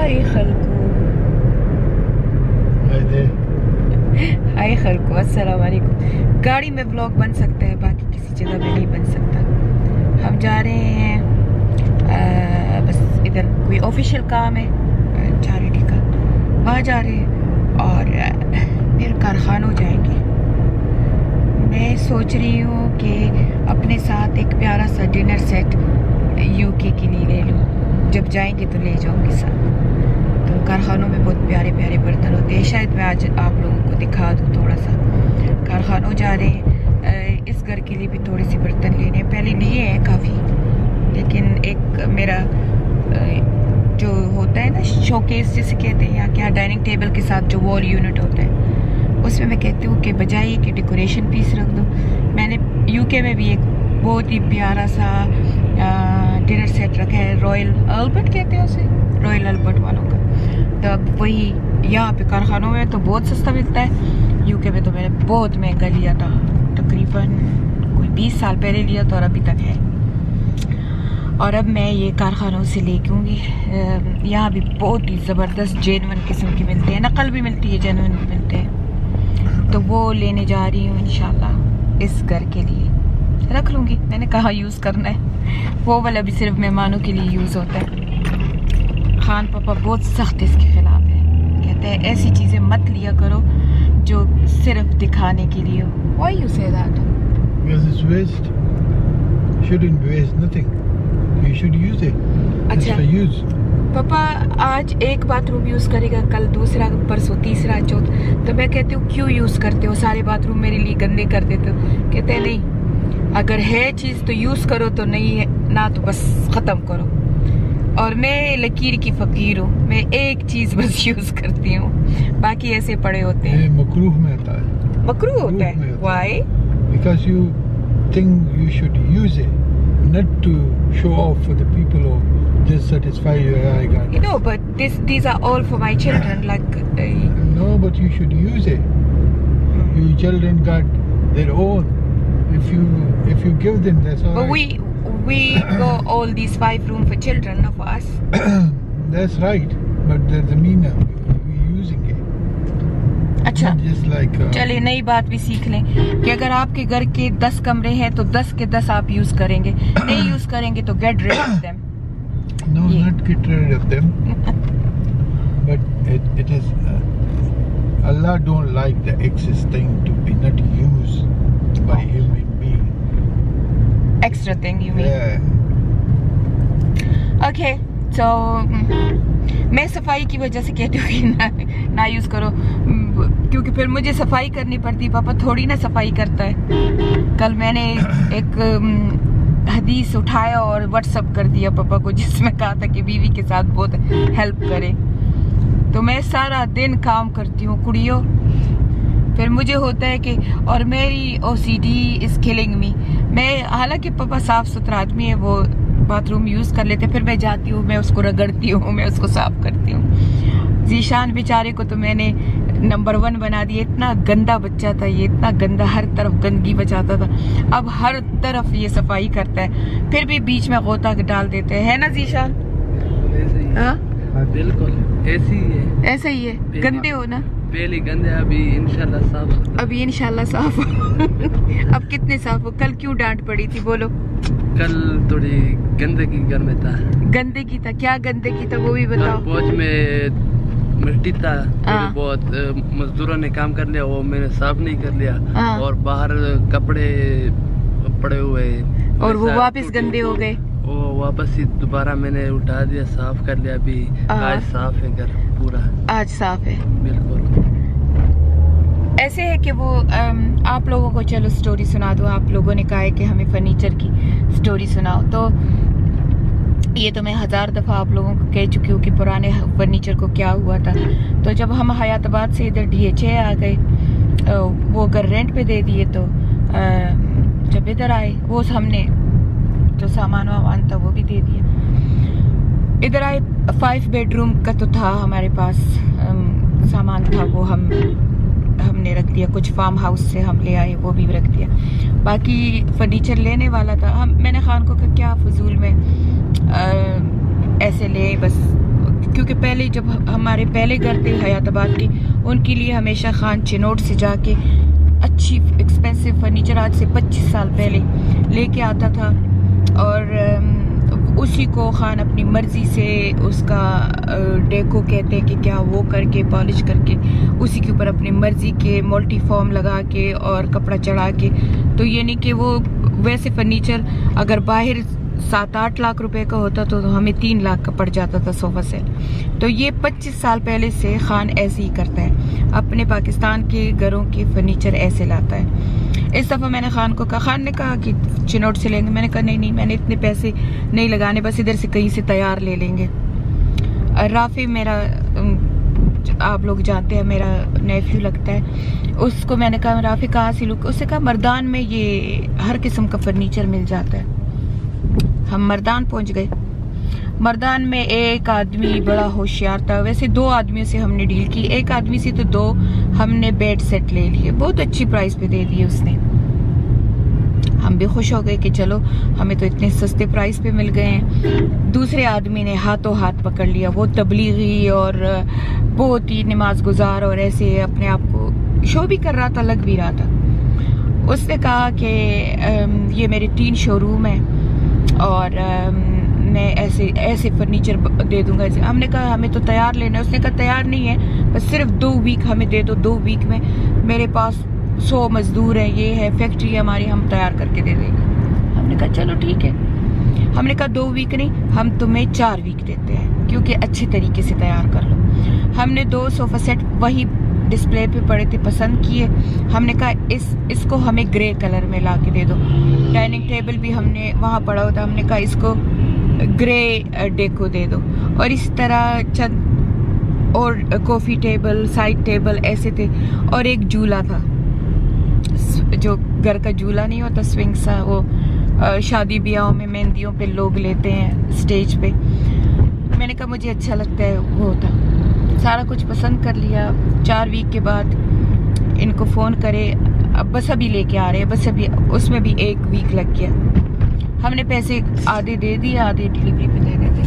हाय खलको, हाय खलको, अस्सलाम वालेकुम। गाड़ी में ब्लॉग बन सकता है, बाकी किसी जगह में नहीं बन सकता। हम जा रहे हैं बस इधर कोई ऑफिशियल काम है चैरिटी का, वहाँ जा रहे हैं और फिर कारखानों जाएंगे। मैं सोच रही हूँ कि अपने साथ एक प्यारा सा डिनर सेट यूके के लिए ले लूँ, जब जाएंगे तो ले जाऊँगी साथ। तो कारखानों में बहुत प्यारे प्यारे बर्तन होते हैं, शायद मैं आज आप लोगों को दिखा दूँ थोड़ा सा। कारखानों जा रहे हैं, इस घर के लिए भी थोड़े से बर्तन लेने, पहले लिए हैं काफ़ी, लेकिन एक मेरा जो होता है ना शोकेस जिसे कहते हैं, या क्या डाइनिंग टेबल के साथ जो वॉल यूनिट होता है, उसमें मैं कहती हूँ कि बजाय कि डेकोरेशन पीस रख दो, मैंने यूके में भी एक बहुत ही प्यारा सा डिनर सेट रखा है, रॉयल अल्बर्ट कहते हैं उसे, रॉयल अल्बर्ट वालों का। तो अब वही यहाँ पे कारखानों में तो बहुत सस्ता मिलता है, यूके में तो मैंने बहुत महंगा लिया था, तकरीबन कोई 20 साल पहले लिया था और अभी तक है। और अब मैं ये कारखानों से लेके आऊँगी। यहाँ भी बहुत ही ज़बरदस्त जेन्युइन किस्म की मिलती है, नकल भी मिलती है, जेन्युइन भी मिलते हैं, तो वो लेने जा रही हूँ इंशाल्लाह। इस घर के लिए रख लूँगी, मैंने कहा यूज़ करना है, वो वाला भी सिर्फ मेहमानों के लिए यूज़ होता है। खान पापा बहुत सख्त इसके खिलाफ है, कहते हैं ऐसी चीज़ें मत लिया करो जो सिर्फ दिखाने के लिए हो। Why you say that? Because it's waste. Shouldn't waste nothing. You should use it. अच्छा। For use. पापा आज एक बाथरूम यूज़ करेगा, कल दूसरा, परसों तीसरा, चौथा। तो मैं कहती हूँ क्यों यूज़ करते हो, सारे बाथरूम मेरे लिए गंदे कर देते हो। कहते हैं नहीं, अगर है चीज़ तो यूज़ करो, तो नहीं है ना तो बस ख़त्म करो। और मैं लकीर की फ़कीर हूँ, मैं एक चीज़ बस यूज़ करती हूँ, बाकी ऐसे पड़े होते हैं। मकरूह में आता है। मकरूह होता है? Why? Because you think you should use it, not to show off for the people or just satisfy your eye. You know, but these are all for my children. Like no, but you should use it. Your children got their own. If you give them, that's all. But we go all these 5 rooms for children, not for us. That's right, but there's a meaning we're using it. अच्छा, just like चलिए नई बात भी सीख लें कि अगर आपके घर के 10 कमरे हैं तो 10 के 10 आप यूज करेंगे, नहीं यूज करेंगे तो get rid of them. No, not get rid of them. But it is Allah don't like the excess thing to be not used by human being. Extra thing you mean? Yeah. Okay, so मैं सफाई की वजह से कहती हूँ कि ना use करो, क्योंकि फिर मुझे सफाई करनी पड़ती, पापा थोड़ी ना सफाई करता है। कल मैंने एक हदीस उठाया और व्हाट्सअप कर दिया पापा को, जिसमें कहा था कि बीवी के साथ बहुत हेल्प करे। तो मैं सारा दिन काम करती हूँ कुड़ियों, फिर मुझे होता है कि, और मेरी OCD इज किलिंग मी। मैं हालांकि पापा साफ सुथरा आदमी है, वो बाथरूम यूज कर लेते, फिर मैं जाती हूँ, मैं उसको रगड़ती हूँ, मैं उसको साफ करती हूँ। जीशान बेचारे को तो मैंने नंबर 1 बना दिया, इतना गंदा बच्चा था ये, इतना गंदा, हर तरफ गंदगी बचाता था, अब हर तरफ ये सफाई करता है, फिर भी बीच में गोता डाल देते हैं, है ना जीशान? बिल्कुल ऐसे ही है, ऐसा ही है। गंदे हो ना? पहले गंदे, अभी इंशाल्लाह साफ। अभी इंशाल्लाह साफ अब कितने साफ हो? कल क्यों डांट पड़ी थी बोलो? कल थोड़ी गंदगी घर में था। गंदगी था? क्या गंदगी था वो भी बताओ। पहुंच में मिट्टी था, बहुत मजदूरों ने काम कर लिया, वो मैंने साफ नहीं कर लिया, और बाहर कपड़े पड़े हुए और वो वापस गंदे हो गए, वो वापस ही दोबारा मैंने उठा दिया, साफ कर लिया। अभी आज साफ है घर पूरा, आज साफ है बिल्कुल। ऐसे है कि वो आप लोगों को चलो स्टोरी सुना दो, आप लोगों ने कहा है कि हमें फर्नीचर की स्टोरी सुनाओ, तो ये तो मैं 1000 दफ़ा आप लोगों को कह चुकी हूँ कि पुराने फर्नीचर को क्या हुआ था। तो जब हम हयाताबाद से इधर DHA आ गए, वो अगर रेंट पे दे दिए, तो जब इधर आए वो हमने जो सामान वामान था वो भी दे दिया। इधर आए 5 बेडरूम का तो था हमारे पास, सामान था वो हमने रख दिया, कुछ फार्म हाउस से हम ले आए वो भी रख दिया। बाकी फर्नीचर लेने वाला था, मैंने खान को कहा क्या फजूल में ऐसे ले, बस क्योंकि पहले जब हमारे पहले घर थे हयाताबाद के, उनके लिए हमेशा खान चिनोट से जाके अच्छी एक्सपेंसिव फर्नीचर आज से 25 साल पहले लेके आता था, और उसी को खान अपनी मर्जी से उसका डेको कहते हैं कि क्या, वो करके पॉलिश करके उसी के ऊपर अपनी मर्जी के मल्टी फॉर्म लगा के और कपड़ा चढ़ा के, तो ये नहीं कि वो वैसे फर्नीचर अगर बाहर 7-8 लाख रुपए का होता तो हमें 3 लाख का पड़ जाता था सोफा सेट। तो ये 25 साल पहले से खान ऐसे ही करता है, अपने पाकिस्तान के घरों के फर्नीचर ऐसे लाता है। इस दफ़ा मैंने खान को कहा, खान ने कहा कि चिनोट से लेंगे। मैंने कहा नहीं, मैंने इतने पैसे नहीं लगाने, बस इधर से कहीं से तैयार ले लेंगे। राफी मेरा, आप लोग जानते हैं, मेरा नेफ्यू लगता है, उसको मैंने कहा राफी कहाँ से लूँ? उसने कहा मर्दान में ये हर किस्म का फर्नीचर मिल जाता है। हम मर्दान पहुंच गए। मर्दान में एक आदमी बड़ा होशियार था, वैसे 2 आदमियों से हमने डील की, एक आदमी से तो 2 हमने बेड सेट ले लिए, बहुत अच्छी प्राइस पे दे दिए उसने। हम भी खुश हो गए कि चलो हमें तो इतने सस्ते प्राइस पे मिल गए हैं। दूसरे आदमी ने हाथों हाथ पकड़ लिया, वो तबलीगी और बहुत ही नमाज गुजार और ऐसे अपने आप को शो भी कर रहा था, लग भी रहा था। उसने कहा कि ये मेरे 3 शोरूम है और मैं ऐसे फर्नीचर दे दूंगा। हमने कहा हमें तो तैयार लेना है। उसने कहा तैयार नहीं है, बस सिर्फ 2 वीक हमें दे दो, 2 वीक में मेरे पास 100 मजदूर है, ये है फैक्ट्री है हमारी, हम तैयार करके दे देंगे। हमने कहा चलो ठीक है। हमने कहा 2 वीक नहीं, हम तुम्हें 4 वीक देते हैं, क्योंकि अच्छे तरीके से तैयार कर लो। हमने 2 सोफा सेट वही डिस्प्ले पे पड़े थे, पसंद किए। हमने कहा इसको हमें ग्रे कलर में ला के दे दो। डाइनिंग टेबल भी हमने वहाँ पड़ा होता, हमने कहा इसको ग्रे डेको दे दो। और इस तरह चंद और कॉफ़ी टेबल, साइड टेबल ऐसे थे, और एक झूला था, जो घर का झूला नहीं होता स्विंग सा, वो शादी ब्याहों में मेहंदियों पे लोग लेते हैं स्टेज पे। मैंने कहा मुझे अच्छा लगता है, वो था। सारा कुछ पसंद कर लिया। 4 वीक के बाद इनको फ़ोन करे, अब बस अभी लेके आ रहे हैं, बस अभी, उसमें भी 1 वीक लग गया। हमने पैसे आधे दे दिए, आधे डिलीवरी पे दे देते।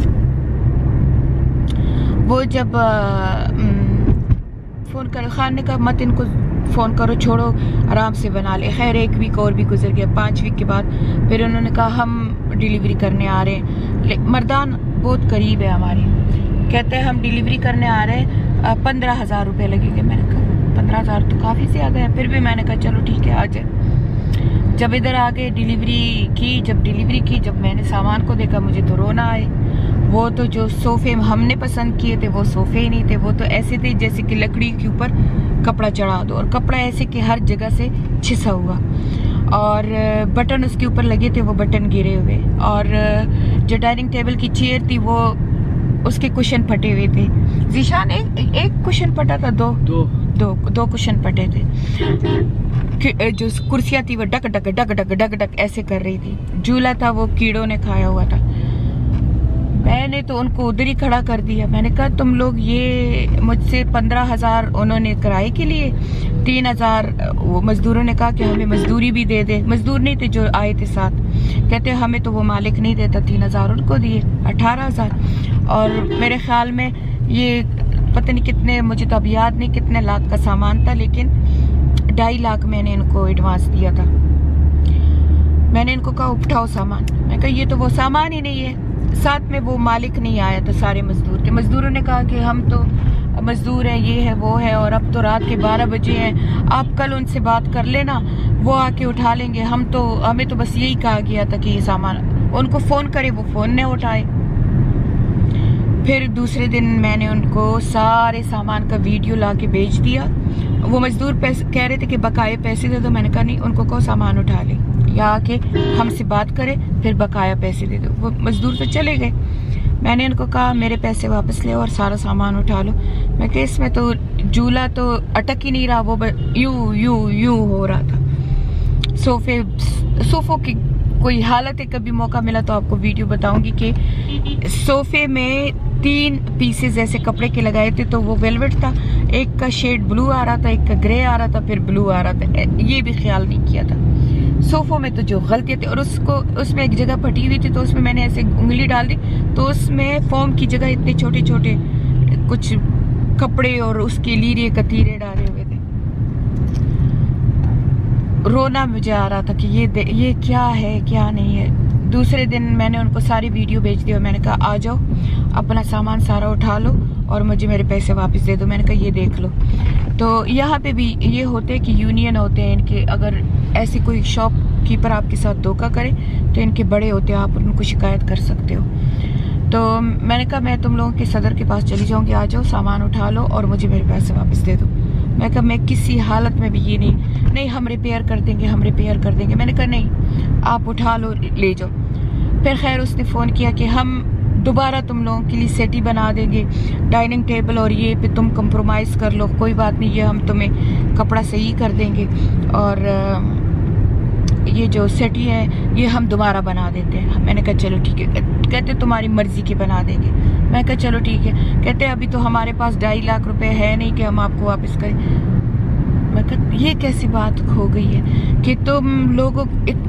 वो जब फ़ोन कर, खान ने कहा मत इनको फ़ोन करो, छोड़ो आराम से बना ले। खैर 1 वीक और भी गुजर गया। 5 वीक के बाद फिर उन्होंने कहा हम डिलीवरी करने आ रहे हैं। मर्दान बहुत करीब है हमारी, कहते हैं हम डिलीवरी करने आ रहे हैं, 15,000 रुपये लगेंगे। मैंने कहा 15,000 तो काफ़ी ज़्यादा है, फिर भी मैंने कहा चलो ठीक है आ जाए। जब इधर आके डिलीवरी की, जब मैंने सामान को देखा मुझे तो रोना आए। वो तो जो सोफे हमने पसंद किए थे वो सोफे ही नहीं थे, वो तो ऐसे थे जैसे कि लकड़ी के ऊपर कपड़ा चढ़ा दो, और कपड़ा ऐसे कि हर जगह से छिसा हुआ, और बटन उसके ऊपर लगे थे वो बटन गिरे हुए, और जो डाइनिंग टेबल की चेयर थी वो उसके कुशन फटे हुए थे। जीशान एक कुशन फटा था, दो कुशन फटे थे। जो कुर्सियां थी वो duck duck duck duck duck duck ऐसे कर रही थी। झूला था वो कीड़ों ने खाया हुआ था। मैंने तो उनको उधर ही खड़ा कर दिया। मैंने कहा तुम लोग ये मुझसे 15,000 उन्होंने किराए के लिए, 3,000 वो मजदूरों ने कहा कि हमें मजदूरी भी दे दे। मजदूर नहीं थे जो आए थे साथ, कहते हमें तो वो मालिक नहीं देता। 3,000 उनको दिए, 18,000। और मेरे ख्याल में ये पता नहीं कितने, मुझे तो अब याद नहीं कितने लाख का सामान था, लेकिन 2.5 लाख मैंने इनको एडवांस दिया था। मैंने इनको कहा उठाओ सामान। मैं कहा ये तो वो सामान ही नहीं है। साथ में वो मालिक नहीं आया था, सारे मजदूर थे। मजदूरों ने कहा कि हम तो मजदूर हैं, ये है वो है, और अब तो रात के 12 बजे हैं, आप कल उनसे बात कर लेना, वो आके उठा लेंगे। हमें तो बस यही कहा गया था कि ये सामान उनको फोन करे, वो फोन नहीं उठाए। फिर दूसरे दिन मैंने उनको सारे सामान का वीडियो ला के भेज दिया। वो मजदूर कह रहे थे कि बकाया पैसे दे दो। मैंने कहा नहीं, उनको कहो सामान उठा ले, या आके हमसे बात करे फिर बकाया पैसे दे दो। वो मजदूर तो चले गए। मैंने उनको कहा मेरे पैसे वापस ले और सारा सामान उठा लो। मैं कहा इसमें तो झूला तो अटक ही नहीं रहा, वो यूं हो रहा था। सोफों की कोई हालत है, कभी मौका मिला तो आपको वीडियो बताऊंगी कि सोफे में 3 पीसेस ऐसे कपड़े के लगाए थे, तो वो वेलवेट था, एक का शेड ब्लू आ रहा था, एक का ग्रे आ रहा था, फिर ब्लू आ रहा था। ये भी ख्याल नहीं किया था। सोफों में तो जो गलती थी, और उसमें एक जगह फटी हुई थी तो उसमें मैंने ऐसे उंगली डाल दी तो उसमें फोम की जगह इतने छोटे छोटे कुछ कपड़े और उसके लीरे कतीरे डाले हुए थे। रोना मुझे आ रहा था कि ये क्या है क्या नहीं है। दूसरे दिन मैंने उनको सारी वीडियो भेज दी और मैंने कहा आ जाओ, अपना सामान सारा उठा लो और मुझे मेरे पैसे वापस दे दो। मैंने कहा ये देख लो। तो यहाँ पे भी ये होते हैं कि यूनियन होते हैं इनके, अगर ऐसी कोई शॉपकीपर आपके साथ धोखा करे तो इनके बड़े होते हैं, आप उनको शिकायत कर सकते हो। तो मैंने कहा मैं तुम लोगों के सदर के पास चली जाऊंगी, आ जाओ सामान उठा लो और मुझे मेरे पैसे वापस दे दो। मैं कहा मैं किसी हालत में भी ये नहीं हम रिपेयर कर देंगे, हम रिपेयर कर देंगे। मैंने कहा नहीं, आप उठा लो ले जाओ। फिर खैर उसने फ़ोन किया कि हम दोबारा तुम लोगों के लिए सेटी बना देंगे, डाइनिंग टेबल और ये पे तुम कंप्रोमाइज़ कर लो, कोई बात नहीं, ये हम तुम्हें कपड़ा सही कर देंगे और ये जो सेटी है ये हम दोबारा बना देते हैं। मैंने कहा चलो ठीक है। कहते तुम्हारी मर्जी के बना देंगे। मैं कहा चलो ठीक है। कहते अभी तो हमारे पास 2.5 लाख रुपए है नहीं कि हम आपको वापस करें। मैं कहा ये कैसी बात हो गई है कि तुम लोगों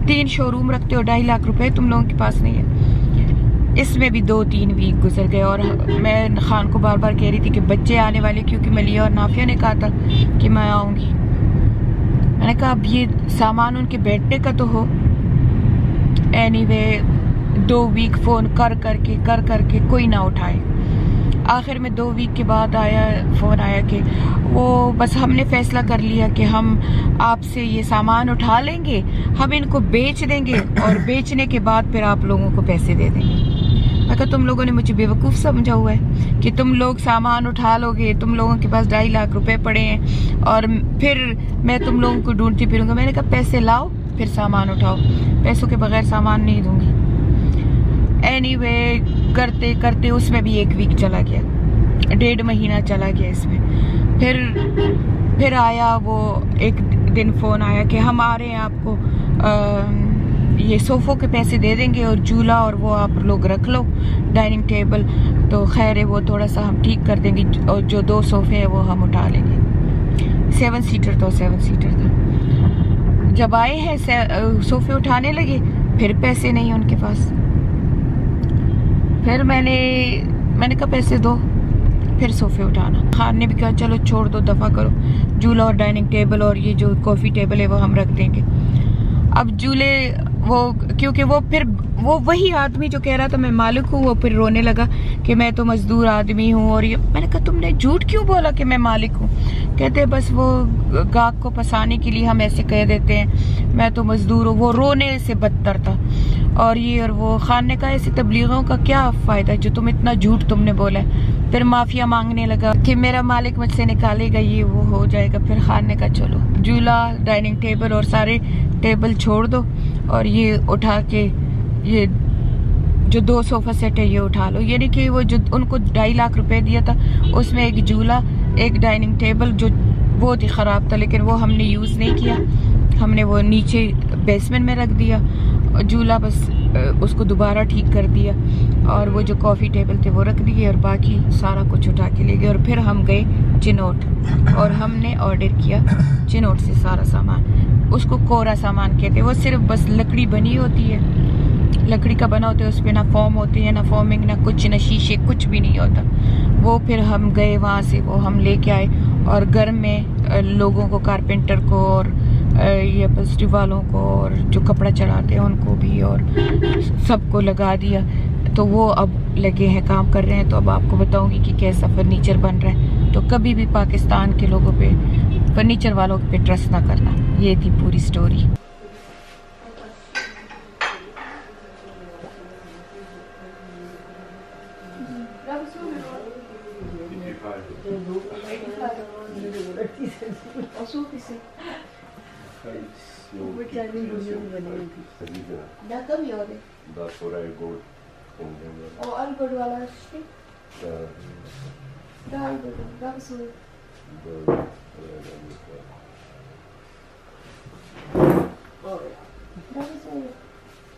3 शोरूम रखते हो, 2.5 लाख रुपए तुम लोगों के पास नहीं है। इसमें भी 2-3 वीक गुजर गए और मैं खान को बार बार कह रही थी कि बच्चे आने वाले, क्योंकि मलिया और नाफिया ने कहा था कि मैं आऊँगी। मैंने कहा अब ये सामान उनके बैठने का तो हो। एनीवे 2 वीक फ़ोन कर करके कोई ना उठाए। आखिर में 2 वीक के बाद फ़ोन आया कि वो बस हमने फैसला कर लिया कि हम आपसे ये सामान उठा लेंगे, हम इनको बेच देंगे और बेचने के बाद फिर आप लोगों को पैसे दे देंगे। मैं कहा तुम लोगों ने मुझे बेवकूफ़ समझा हुआ है कि तुम लोग सामान उठा लोगे, तुम लोगों के पास 2.5 लाख रुपए पड़े हैं और फिर मैं तुम लोगों को ढूंढती फिरूंगा। मैंने कहा पैसे लाओ फिर सामान उठाओ, पैसों के बगैर सामान नहीं दूंगी। एनीवे करते करते उसमें भी 1 वीक चला गया, 1.5 महीना चला गया इसमें। फिर आया वो एक दिन फ़ोन आया कि हम आ रहे हैं, आपको ये सोफ़ों के पैसे दे देंगे और झूला और वो आप लोग रख लो, डाइनिंग टेबल तो खैर है वो थोड़ा सा हम ठीक कर देंगे और जो 2 सोफ़े हैं वो हम उठा लेंगे। 7 सीटर था, 7 सीटर था। जब आए हैं सोफ़े उठाने लगे, फिर पैसे नहीं उनके पास। फिर मैंने कहा पैसे दो, फिर सोफ़े उठाना। खान ने भी कहा चलो छोड़ दो, दफ़ा करो, झूला और डाइनिंग टेबल और ये जो कॉफ़ी टेबल है वो हम रख देंगे। अब झूले वो, क्योंकि वो वही आदमी जो कह रहा था मैं मालिक हूँ, वो फिर रोने लगा कि मैं तो मजदूर आदमी हूँ और ये। मैंने कहा तुमने झूठ क्यों बोला कि मैं मालिक हूँ? कहते बस वो गाहक को फंसाने के लिए हम ऐसे कह देते हैं, मैं तो मजदूर हूँ। वो रोने से बदतर था और ये और वो। खान ने कहा ऐसी तबलीगों का क्या फ़ायदा जो तुम इतना झूठ तुमने बोला है। फिर माफिया मांगने लगा कि मेरा मालिक मुझसे निकालेगा, ये वो हो जाएगा। फिर खान ने कहा चलो झूला, डाइनिंग टेबल और सारे टेबल छोड़ दो और ये उठा के ये जो 2 सोफ़ा सेट है ये उठा लो। यानी कि वो जो उनको 2.5 लाख रुपए दिया था उसमें एक झूला, एक डाइनिंग टेबल जो बहुत ही ख़राब था, लेकिन वो हमने यूज़ नहीं किया, हमने वो नीचे बेसमेंट में रख दिया। झूला बस उसको दोबारा ठीक कर दिया और वो जो कॉफ़ी टेबल थे वो रख दिए और बाकी सारा कुछ उठा के ले गए। और फिर हम गए चिनोट और हमने ऑर्डर किया चिनोट से सारा सामान। उसको कोरा सामान कहते हैं, वो सिर्फ बस लकड़ी बनी होती है, लकड़ी का बना होता है, उस पर ना फॉर्म होती है, ना फॉर्मिंग, ना कुछ, ना शीशे, कुछ भी नहीं होता। वो फिर हम गए वहाँ से, वो हम लेके आए और घर में लोगों को, कारपेंटर को और ये अपॉल्स्ट्री वालों को और जो कपड़ा चढ़ाते हैं उनको भी और सबको लगा दिया। तो वो अब लगे हैं, काम कर रहे हैं। तो अब आपको बताऊंगी कि कैसा फर्नीचर बन रहा है। तो कभी भी पाकिस्तान के लोगों पे, फर्नीचर वालों पे ट्रस्ट ना करना। ये थी पूरी स्टोरी।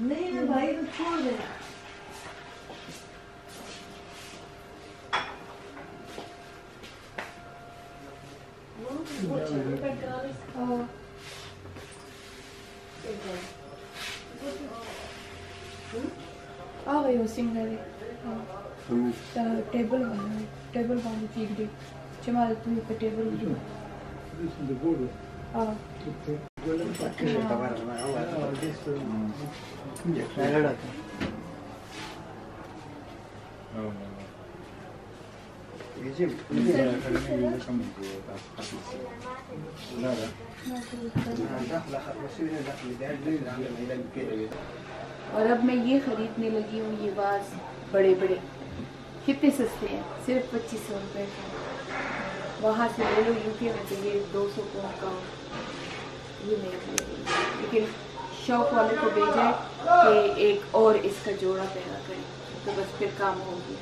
नहीं भाई तो छोड़ दे। आ गई हो सिंगल टेबल वाली चीज दे जमाल तुम पे टेबल दे हां और अब मैं ये खरीदने लगी हूँ, ये वाज बड़े बड़े कितने सस्ते हैं, सिर्फ 2500 रुपये का। वहाँ से ले लो यूके में तो ये 200 पाउंड का ये नहीं ले रही, लेकिन शॉप वाले को भेजा है कि एक और इसका जोड़ा पैदा करें तो बस फिर काम होगी।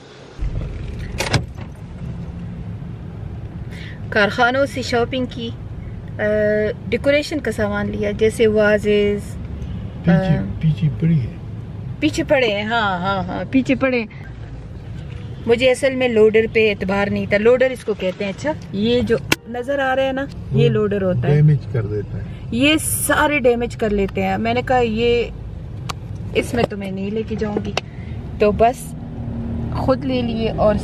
कारखानों से शॉपिंग की, डेकोरेशन का सामान लिया, जैसे वाजेस पीछे पड़ी है, पीछे पड़े हैं। हाँ पीछे पड़े। मुझे असल में लोडर पे एतबार नहीं था। लोडर इसको कहते हैं। अच्छा, ये जो नजर आ रहा है ना, ये लोडर होता है, डैमेज कर देता है, ये सारे डैमेज कर लेते हैं। मैंने कहा ये इसमें तो मैं नहीं लेके जाऊंगी, तो बस खुद ले लिए और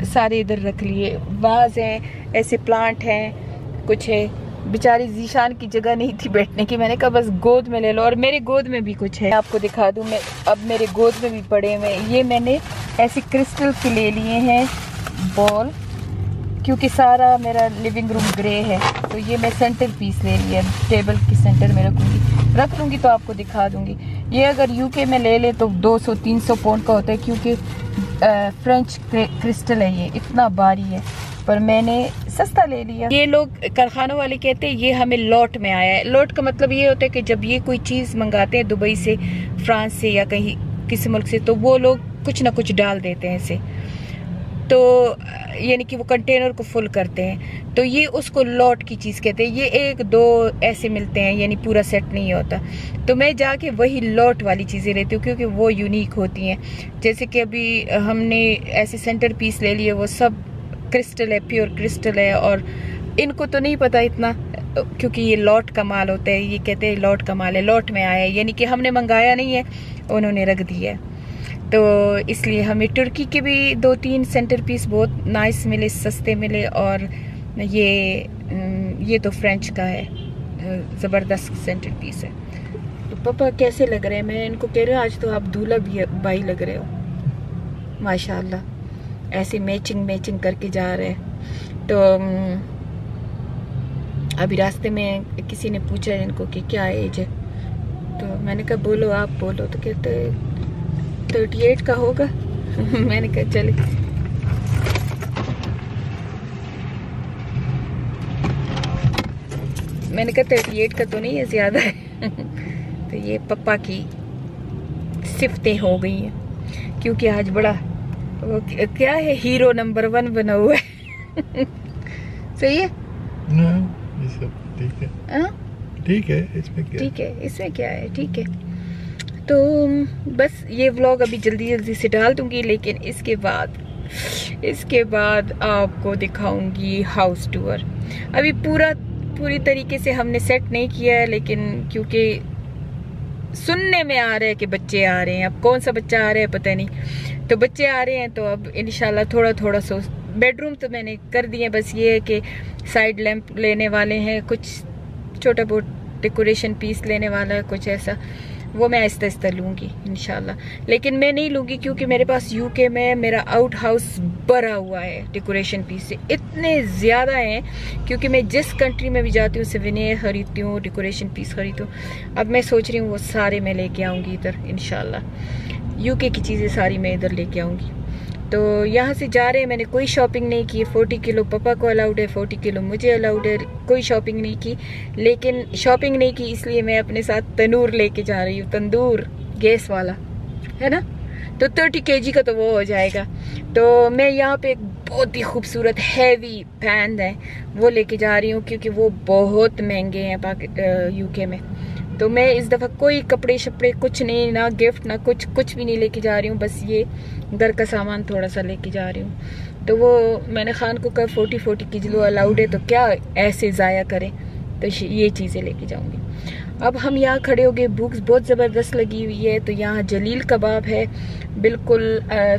सारे इधर रख लिए। वाज हैं, ऐसे प्लांट हैं, कुछ है। बेचारी जीशान की जगह नहीं थी बैठने की, मैंने कहा बस गोद में ले लो। और मेरे गोद में भी कुछ है, आपको दिखा दूं मैं। अब मेरे गोद में भी पड़े हुए, ये मैंने ऐसे क्रिस्टल के ले लिए हैं बॉल, क्योंकि सारा मेरा लिविंग रूम ग्रे है, तो ये मैं सेंटर पीस ले लिया, टेबल के सेंटर में रख लूँगी तो आपको दिखा दूँगी। ये अगर यूके में ले ले तो 200-300 पाउंड का होता है, क्योंकि फ्रेंच क्रिस्टल है, ये इतना भारी है, पर मैंने सस्ता ले लिया। ये लोग कारखानों वाले कहते हैं ये हमें लॉट में आया है। लॉट का मतलब ये होता है कि जब ये कोई चीज़ मंगाते हैं दुबई से, फ्रांस से या कहीं किसी मुल्क से, तो वो लोग कुछ ना कुछ डाल देते हैं इसे, तो यानी कि वो कंटेनर को फुल करते हैं, तो ये उसको लॉट की चीज़ कहते हैं। ये 1-2 ऐसे मिलते हैं, यानी पूरा सेट नहीं होता। तो मैं जाके वही लॉट वाली चीज़ें लेती हूँ, क्योंकि वो यूनिक होती हैं। जैसे कि अभी हमने ऐसे सेंटर पीस ले लिए, वो सब क्रिस्टल है, प्योर क्रिस्टल है, और इनको तो नहीं पता इतना, क्योंकि ये लॉट का माल होता है। ये कहते हैं लॉट का माल है, लॉट में आया है, यानी कि हमने मंगाया नहीं है, उन्होंने रख दिया है। तो इसलिए हमें तुर्की के भी 2-3 सेंटर पीस बहुत नाइस मिले, सस्ते मिले। और ये तो फ्रेंच का है, ज़बरदस्त सेंटर पीस है। तो पापा कैसे लग रहे हैं? मैं इनको कह रही हूँ आज तो आप दूल्हा भाई लग रहे हो, माशाल्लाह। ऐसे मैचिंग करके जा रहे हैं। तो अभी रास्ते में किसी ने पूछा इनको कि क्या एज है, तो मैंने कहा बोलो, आप बोलो, तो कहते 38 का होगा। मैंने कहा चले। मैंने कहा 38 का तो नहीं है, ज़्यादा है। तो ये पापा की सिफतें हो गई हैं, क्योंकि आज बड़ा वो क्या है, हीरो नंबर 1 बना हुआ है। सही है ना, ये सब ठीक है। ठीक है, इसमें क्या, ठीक है, इसमें क्या है, ठीक है। तो बस ये व्लॉग अभी जल्दी से डाल दूंगी, लेकिन इसके बाद आपको दिखाऊंगी हाउस टूर। अभी पूरी तरीके से हमने सेट नहीं किया है, लेकिन क्योंकि सुनने में आ रहा है कि बच्चे आ रहे हैं, अब कौन सा बच्चा आ रहा है पता नहीं, तो बच्चे आ रहे हैं, तो अब इंशाल्लाह थोड़ा सा बेडरूम तो मैंने कर दिए। बस ये है कि साइड लैंप लेने वाले हैं, कुछ छोटा बहुत डेकोरेशन पीस लेने वाला है, कुछ ऐसा, वो मैं आहिस्ता लूँगी इंशाल्लाह। लेकिन मैं नहीं लूँगी, क्योंकि मेरे पास यूके में मेरा आउट हाउस भरा हुआ है डेकोरेशन पीस से, इतने ज़्यादा हैं, क्योंकि मैं जिस कंट्री में भी जाती हूँ सिवेनियर खरीदती हूँ, डेकोरेशन पीस खरीदती हूँ। अब मैं सोच रही हूँ वो सारे मैं लेके आऊँगी इधर इंशाल्लाह। यूके की चीज़ें सारी मैं इधर लेके आऊँगी। तो यहाँ से जा रहे हैं, मैंने कोई शॉपिंग नहीं की। 40 किलो पापा को अलाउड है, 40 किलो मुझे अलाउड है, कोई शॉपिंग नहीं की। लेकिन शॉपिंग नहीं की इसलिए मैं अपने साथ तंदूर लेके जा रही हूँ, तंदूर गैस वाला है ना, तो 30 kg का तो वो हो जाएगा। तो मैं यहाँ पे एक बहुत ही खूबसूरत हैवी पैन है वो लेके जा रही हूँ, क्योंकि वो बहुत महंगे हैं यूके में। तो मैं इस दफ़ा कोई कपड़े शपड़े कुछ नहीं, ना गिफ्ट ना कुछ भी नहीं लेके जा रही हूँ, बस ये घर का सामान थोड़ा सा लेके जा रही हूँ। तो वो मैंने खान को कहा 40 किलो अलाउड है, तो क्या ऐसे ज़ाया करें, तो ये चीज़ें लेके जाऊंगी। अब हम यहाँ खड़े हो गए, भूख बहुत ज़बरदस्त लगी हुई है। तो यहाँ जलील कबाब है, बिल्कुल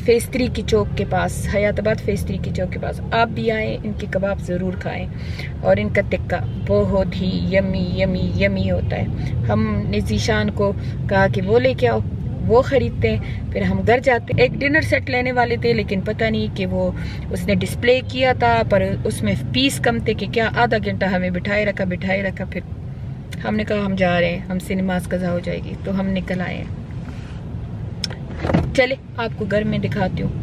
फेस 3 की चौक के पास, हयाताबाद फेस 3 की चौक के पास। आप भी आएँ, इनके कबाब ज़रूर खाएं। और इनका टिक्का बहुत ही यमी यमी यमी होता है। हमने ज़ीशान को कहा कि वो लेके आओ, वो ख़रीदते हैं, फिर हम घर जाते। एक डिनर सेट लेने वाले थे, लेकिन पता नहीं कि वो उसने डिस्प्ले किया था पर उसमें पीस कम थे कि क्या, आधा घंटा हमें बिठाए रखा। फिर हमने कहा हम जा रहे हैं, हमसे नमाज कज़ा हो जाएगी, तो हम निकल आए हैं। चले आपको घर में दिखाती हूँ।